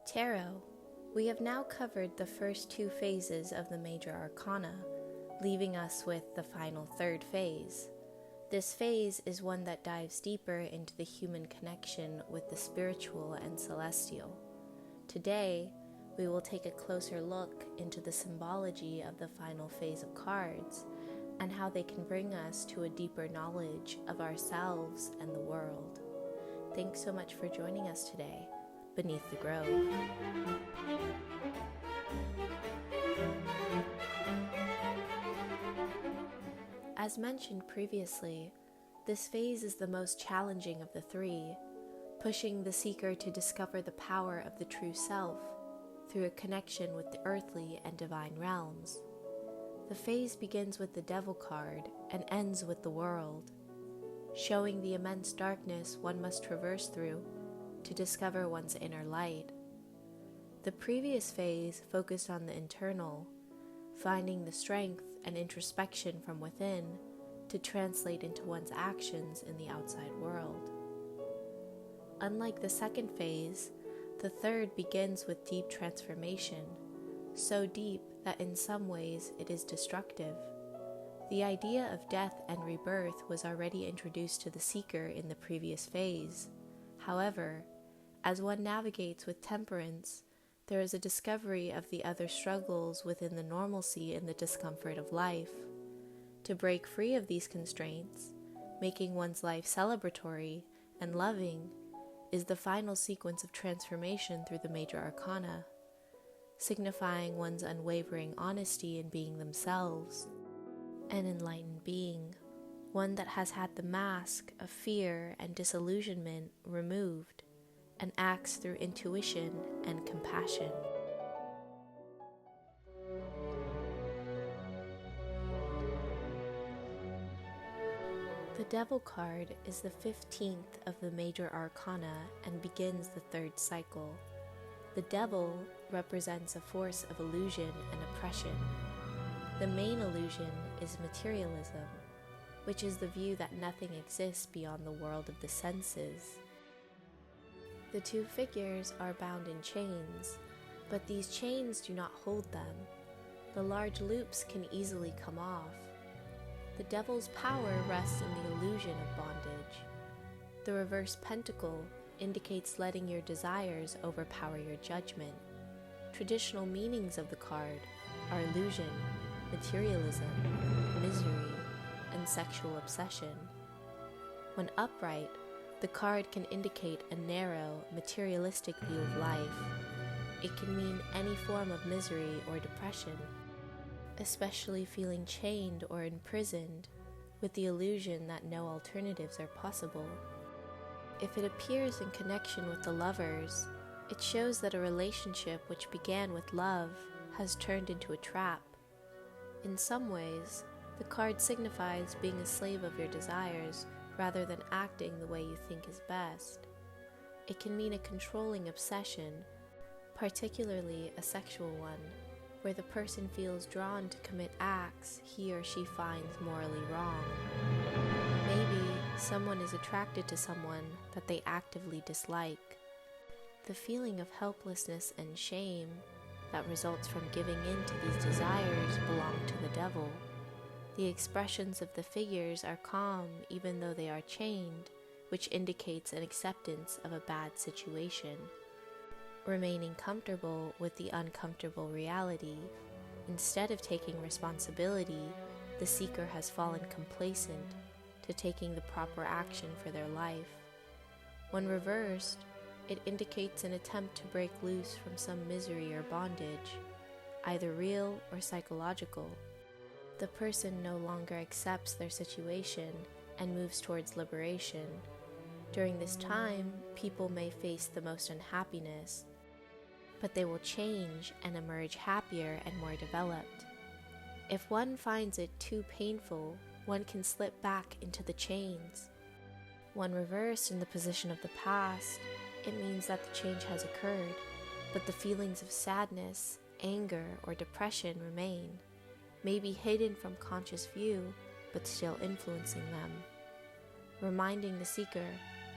Tarot. We have now covered the first two phases of the major arcana, leaving us with the final third phase. This phase is one that dives deeper into the human connection with the spiritual and celestial. Today, we will take a closer look into the symbology of the final phase of cards and how they can bring us to a deeper knowledge of ourselves and the world. Thanks so much for joining us today beneath the grove. As mentioned previously, this phase is the most challenging of the three, pushing the seeker to discover the power of the true self through a connection with the earthly and divine realms. The phase begins with the Devil card and ends with the World, showing the immense darkness one must traverse through to discover one's inner light. The previous phase focused on the internal, finding the strength and introspection from within to translate into one's actions in the outside world. Unlike the second phase, the third begins with deep transformation, so deep that in some ways it is destructive. The idea of death and rebirth was already introduced to the seeker in the previous phase. However, as one navigates with temperance, there is a discovery of the other struggles within the normalcy and the discomfort of life. To break free of these constraints, making one's life celebratory and loving, is the final sequence of transformation through the major arcana, signifying one's unwavering honesty in being themselves, an enlightened being, one that has had the mask of fear and disillusionment removed, and acts through intuition and compassion. The Devil card is the 15th of the major arcana and begins the third cycle. The Devil represents a force of illusion and oppression. The main illusion is materialism, which is the view that nothing exists beyond the world of the senses. The two figures are bound in chains, but these chains do not hold them. The large loops can easily come off. The Devil's power rests in the illusion of bondage. The reverse pentacle indicates letting your desires overpower your judgment. Traditional meanings of the card are illusion, materialism, misery, and sexual obsession. When upright, the card can indicate a narrow, materialistic view of life. It can mean any form of misery or depression, especially feeling chained or imprisoned with the illusion that no alternatives are possible. If it appears in connection with the lovers, it shows that a relationship which began with love has turned into a trap. In some ways, the card signifies being a slave of your desires rather than acting the way you think is best. It can mean a controlling obsession, particularly a sexual one, where the person feels drawn to commit acts he or she finds morally wrong. Maybe someone is attracted to someone that they actively dislike. The feeling of helplessness and shame that results from giving in to these desires belong to the Devil. The expressions of the figures are calm even though they are chained, which indicates an acceptance of a bad situation. Remaining comfortable with the uncomfortable reality, instead of taking responsibility, the seeker has fallen complacent to taking the proper action for their life. When reversed, it indicates an attempt to break loose from some misery or bondage, either real or psychological. The person no longer accepts their situation and moves towards liberation. During this time, people may face the most unhappiness, but they will change and emerge happier and more developed. If one finds it too painful, one can slip back into the chains. When reversed in the position of the past, it means that the change has occurred, but the feelings of sadness, anger, or depression remain, maybe hidden from conscious view, but still influencing them. Reminding the seeker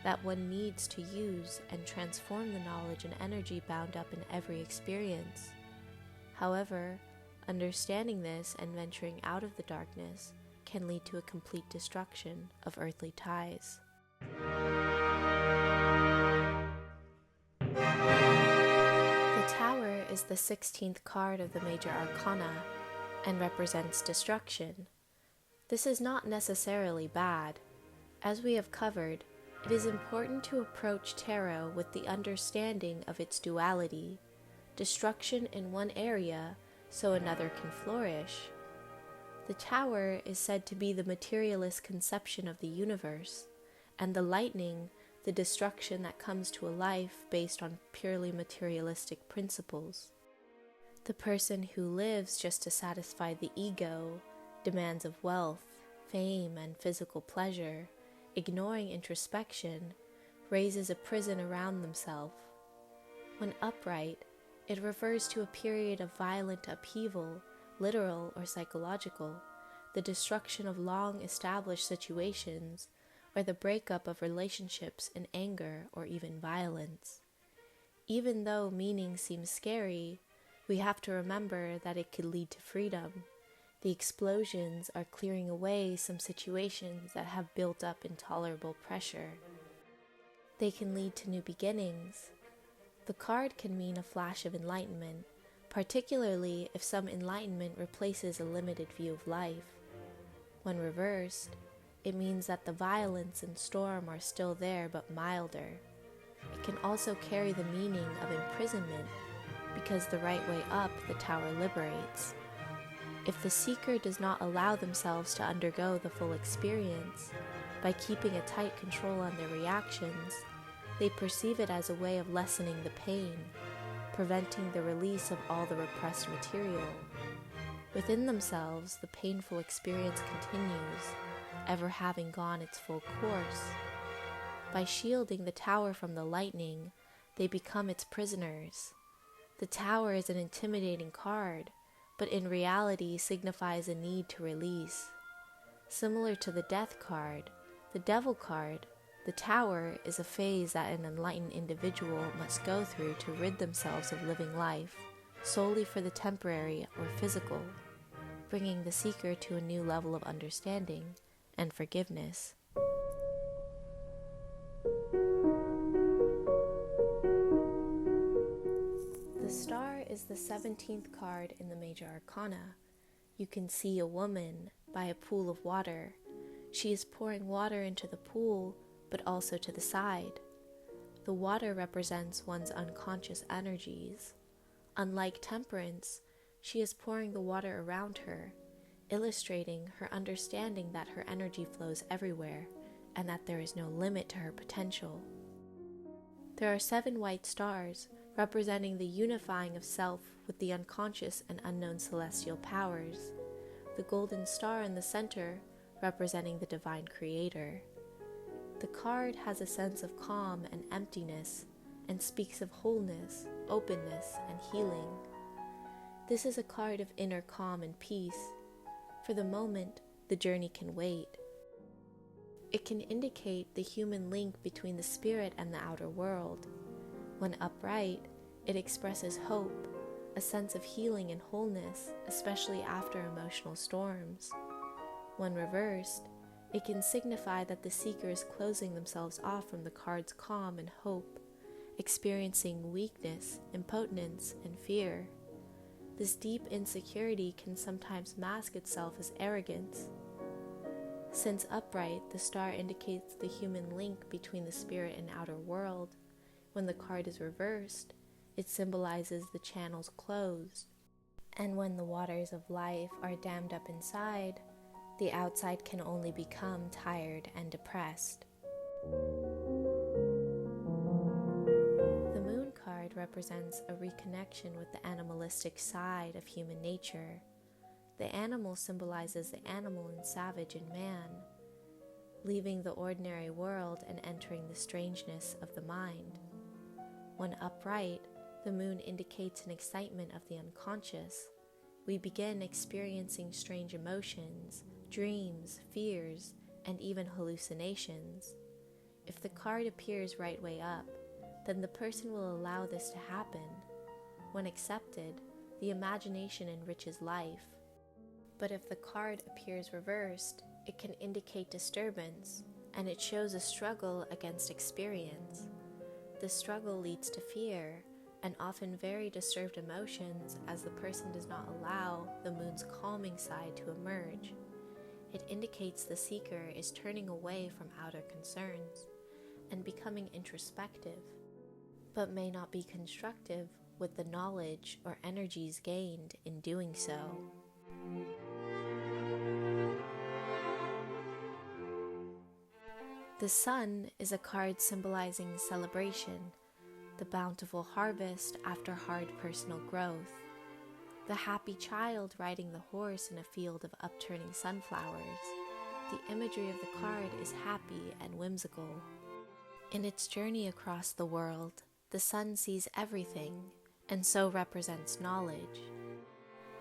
that one needs to use and transform the knowledge and energy bound up in every experience. However, understanding this and venturing out of the darkness can lead to a complete destruction of earthly ties. The Tower is the 16th card of the major arcana and represents destruction. This is not necessarily bad. As we have covered, it is important to approach tarot with the understanding of its duality, destruction in one area so another can flourish. The Tower is said to be the materialist conception of the universe, and the lightning, the destruction that comes to a life based on purely materialistic principles. The person who lives just to satisfy the ego, demands of wealth, fame, and physical pleasure, ignoring introspection, raises a prison around themselves. When upright, it refers to a period of violent upheaval, literal or psychological, the destruction of long-established situations, or the breakup of relationships in anger or even violence. Even though meaning seems scary, we have to remember that it could lead to freedom. The explosions are clearing away some situations that have built up intolerable pressure. They can lead to new beginnings. The card can mean a flash of enlightenment, particularly if some enlightenment replaces a limited view of life. When reversed, it means that the violence and storm are still there but milder. It can also carry the meaning of imprisonment, because the right way up the Tower liberates. If the seeker does not allow themselves to undergo the full experience, by keeping a tight control on their reactions, they perceive it as a way of lessening the pain, preventing the release of all the repressed material. Within themselves, the painful experience continues, ever having gone its full course. By shielding the Tower from the lightning, they become its prisoners. The Tower is an intimidating card, but in reality signifies a need to release. Similar to the Death card, the Devil card, the Tower is a phase that an enlightened individual must go through to rid themselves of living life, solely for the temporary or physical, bringing the seeker to a new level of understanding and forgiveness. The Star is the 17th card in the major arcana. You can see a woman by a pool of water. She is pouring water into the pool, but also to the side. The water represents one's unconscious energies. Unlike Temperance, she is pouring the water around her, illustrating her understanding that her energy flows everywhere and that there is no limit to her potential. There are 7 white stars, representing the unifying of self with the unconscious and unknown celestial powers. The golden star in the center, representing the divine creator. The card has a sense of calm and emptiness, and speaks of wholeness, openness, and healing. This is a card of inner calm and peace. For the moment, the journey can wait. It can indicate the human link between the spirit and the outer world. When upright, it expresses hope, a sense of healing and wholeness, especially after emotional storms. When reversed, it can signify that the seeker is closing themselves off from the card's calm and hope, experiencing weakness, impotence, and fear. This deep insecurity can sometimes mask itself as arrogance. Since upright, the star indicates the human link between the spirit and outer world. When the card is reversed, it symbolizes the channels closed. And when the waters of life are dammed up inside, the outside can only become tired and depressed. The moon card represents a reconnection with the animalistic side of human nature. The animal symbolizes the animal and savage in man, leaving the ordinary world and entering the strangeness of the mind. When upright, the moon indicates an excitement of the unconscious. We begin experiencing strange emotions, dreams, fears, and even hallucinations. If the card appears right way up, then the person will allow this to happen. When accepted, the imagination enriches life. But if the card appears reversed, it can indicate disturbance, and it shows a struggle against experience. The struggle leads to fear, and often very disturbed emotions as the person does not allow the moon's calming side to emerge. It indicates the seeker is turning away from outer concerns and becoming introspective, but may not be constructive with the knowledge or energies gained in doing so. The sun is a card symbolizing celebration, the bountiful harvest after hard personal growth, the happy child riding the horse in a field of upturning sunflowers. The imagery of the card is happy and whimsical. In its journey across the world, the sun sees everything, and so represents knowledge.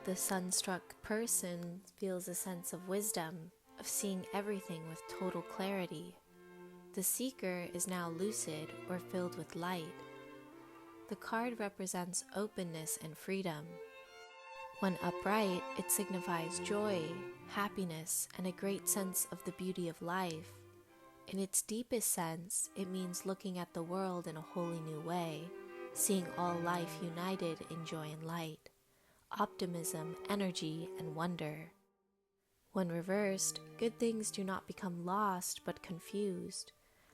The sun-struck person feels a sense of wisdom, of seeing everything with total clarity. The seeker is now lucid or filled with light. The card represents openness and freedom. When upright, it signifies joy, happiness, and a great sense of the beauty of life. In its deepest sense, it means looking at the world in a wholly new way, seeing all life united in joy and light, optimism, energy, and wonder. When reversed, good things do not become lost but confused,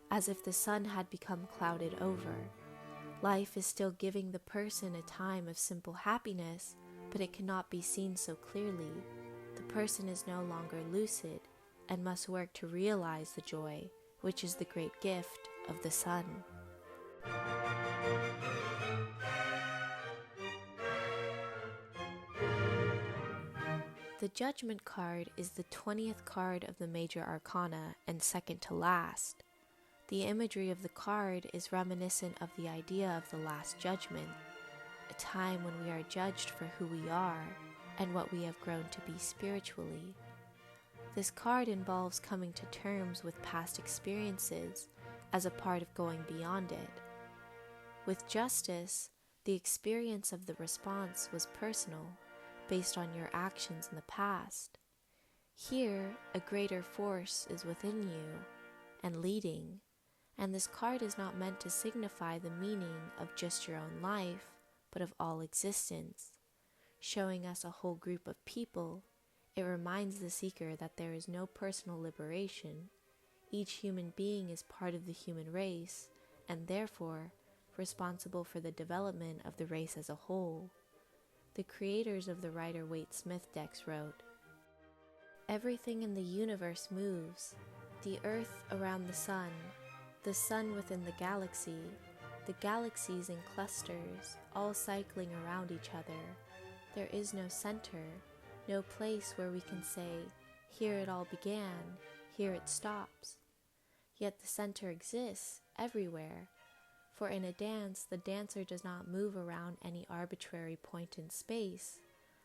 as if the sun had become clouded over. Life is still giving the person a time of simple happiness, but it cannot be seen so clearly. The person is no longer lucid and must work to realize the joy, which is the great gift of the sun. The Judgment card is the 20th card of the Major Arcana and second to last. The imagery of the card is reminiscent of the idea of the Last Judgment, a time when we are judged for who we are and what we have grown to be spiritually. This card involves coming to terms with past experiences as a part of going beyond it. With Justice, the experience of the response was personal, based on your actions in the past. Here, a greater force is within you and leading, and this card is not meant to signify the meaning of just your own life, but of all existence. Showing us a whole group of people, it reminds the seeker that there is no personal liberation. Each human being is part of the human race, and therefore responsible for the development of the race as a whole. The creators of the Rider-Waite-Smith decks wrote, "Everything in the universe moves, the earth around the sun within the galaxies in clusters, all cycling around each other. There is no center, no place where we can say, here it all began, here it stops. Yet the center exists everywhere. For in a dance, the dancer does not move around any arbitrary point in space,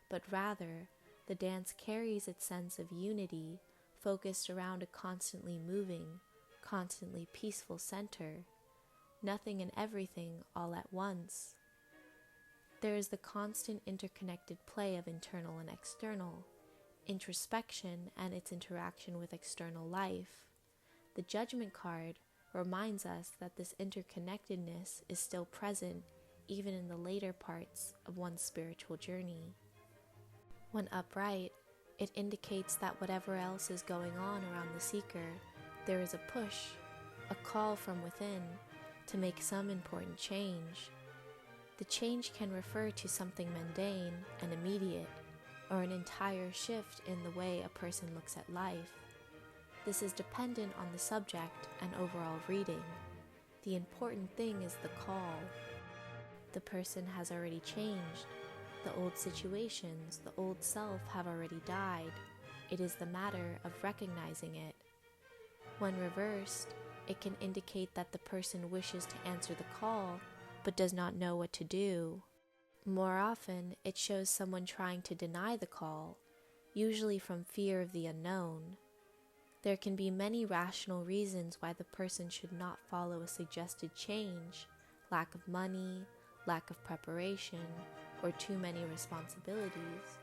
but rather, the dance carries its sense of unity, focused around a constantly moving, constantly peaceful center, nothing and everything all at once. There is the constant interconnected play of internal and external, introspection and its interaction with external life. The Judgment card reminds us that this interconnectedness is still present even in the later parts of one's spiritual journey. When upright, it indicates that whatever else is going on around the seeker, there is a push, a call from within to make some important change. The change can refer to something mundane and immediate, or an entire shift in the way a person looks at life. This is dependent on the subject and overall reading. The important thing is the call. The person has already changed. The old situations, the old self have already died. It is the matter of recognizing it. When reversed, it can indicate that the person wishes to answer the call, but does not know what to do. More often, it shows someone trying to deny the call, usually from fear of the unknown. There can be many rational reasons why the person should not follow a suggested change: lack of money, lack of preparation, or too many responsibilities.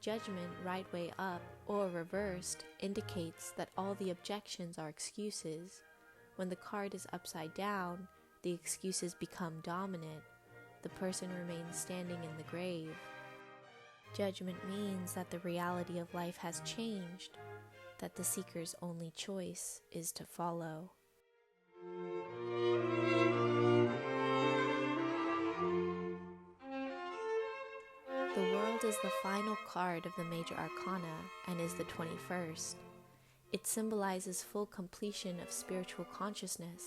Judgment right way up or reversed indicates that all the objections are excuses. When the card is upside down, the excuses become dominant. The person remains standing in the grave. Judgment means that the reality of life has changed, that the seeker's only choice is to follow. The World is the final card of the major arcana and is the 21st. It symbolizes full completion of spiritual consciousness,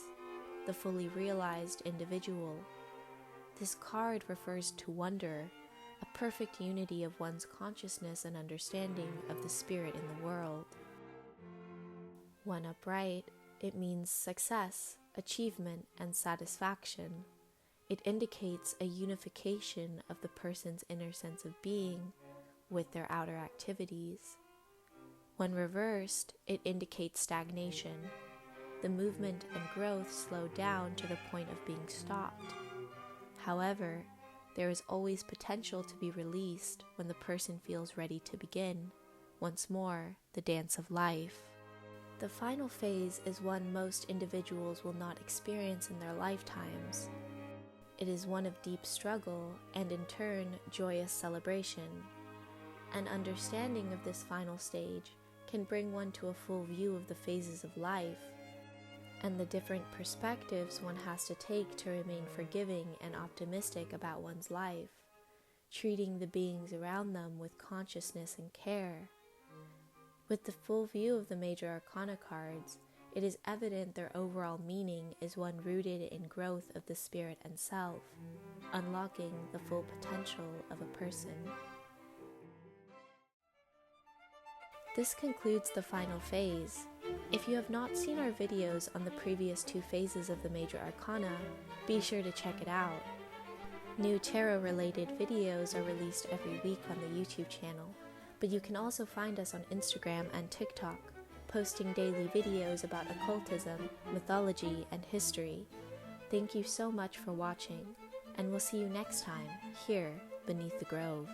the fully realized individual. This card refers to wonder, a perfect unity of one's consciousness and understanding of the spirit in the world. When upright, it means success, achievement, and satisfaction. It indicates a unification of the person's inner sense of being with their outer activities. When reversed, it indicates stagnation. The movement and growth slow down to the point of being stopped. However, there is always potential to be released when the person feels ready to begin, once more, the dance of life. The final phase is one most individuals will not experience in their lifetimes. It is one of deep struggle and in turn joyous celebration. An understanding of this final stage can bring one to a full view of the phases of life and the different perspectives one has to take to remain forgiving and optimistic about one's life, treating the beings around them with consciousness and care. With the full view of the major arcana cards, it is evident their overall meaning is one rooted in growth of the spirit and self, unlocking the full potential of a person. This concludes the final phase. If you have not seen our videos on the previous two phases of the major arcana, be sure to check it out. New tarot-related videos are released every week on the YouTube channel, but you can also find us on Instagram and TikTok, posting daily videos about occultism, mythology, and history. Thank you so much for watching, and we'll see you next time, here beneath the grove.